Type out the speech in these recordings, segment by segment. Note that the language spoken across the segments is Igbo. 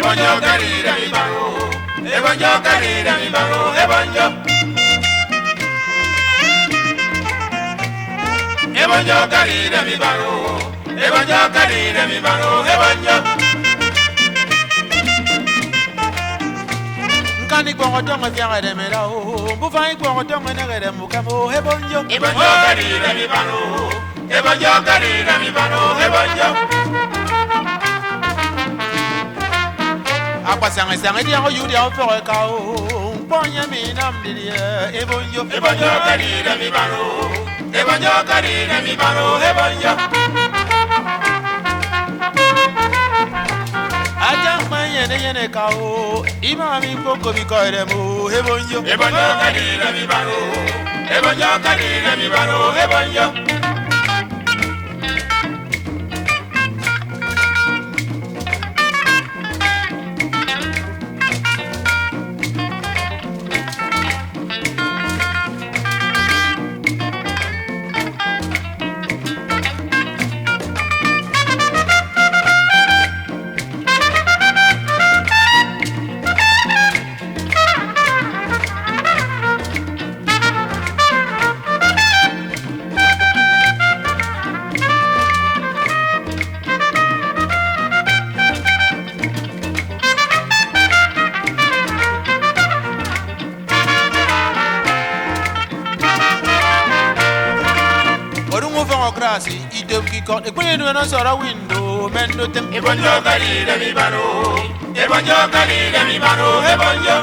ebonyo karira mi baro, ebonyo karira mi baro, ebonyo. Ebonyo karira mi baro, ebonyo karira mi baro, ebonyo. Nkani kwa tonga vya de melao, bufai kwa tonga na de mukamo, ebonyo. Ebonyo karira mi baro, ebonyo karira mi baro, ebonyo. Apa sange dia ko yuri au fere ka o ponya mi nam di ebonyo ebonyo karira mi baro ebonyo karira mi baro ebonyo aja yene ka o imami poko bi ko re mo ebonyo ebonyo karira mi baro ebonyo karira mi baro ebonyo. Idem ki kon e kwen no sora window men no tem ebonyo karira mi baro ebonyo karira mi baro ebonyo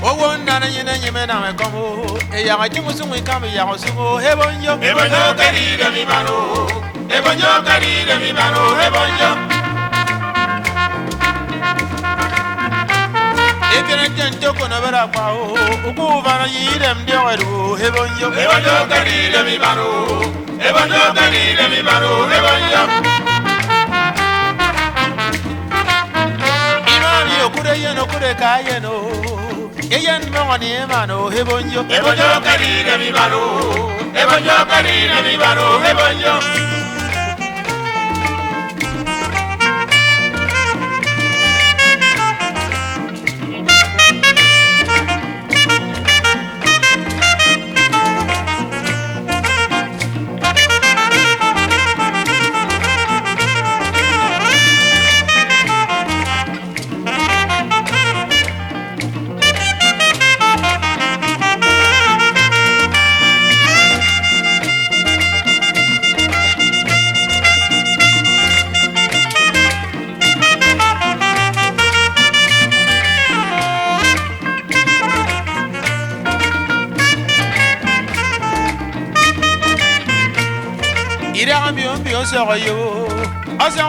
o wonna na nyime na me komo e ya ga timu sunwi kam ya go sumo ebonyo ebonyo karira mi baro ebonyo karira mi baro ebonyo ekene tento kono bara kwa o uku vana yirem de waru ebonyo ebonyo karira mi baro ebonyo karira mi baro ebonyo imani okure yeno kure kayeno eyen mongoni emano ebonyo ebonyo karira mi baro ebonyo karira mi baro ebonyo.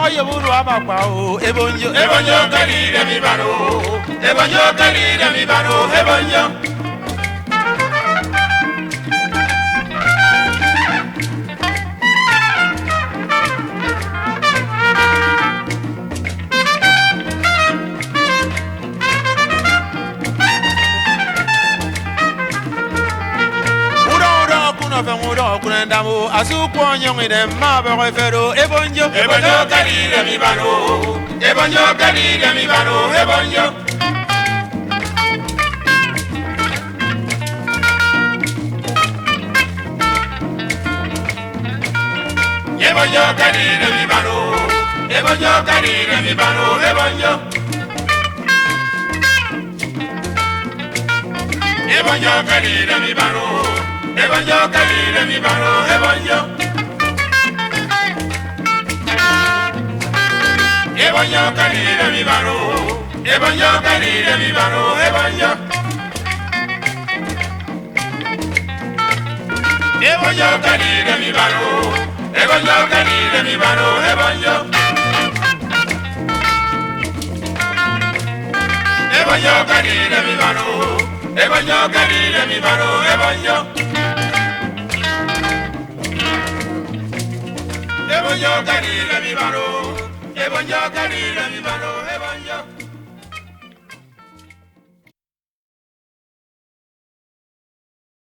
Oyo buru abakwa o ebonyo ebonyo karira mi baro ebonyo karira mi baro ebonyo Kunandamo asuko nyongire mabe refero ebonyo ebonyo karira mi baro ebonyo karira mi baro ebonyo ebonyo karira mi baro ebonyo karira mi baro ebonyo ebonyo karira mi baro ebonyo karira mi baro ebonyo ebonyo karira mi baro ebonyo karira mi baro ebonyo ebonyo karira mi baro ebonyo karira mi baro ebonyo ebonyo karira mi baro ebonyo karira mi baro ebonyo ebonyo karira mi baro ebonyo karira mi baro ebonyo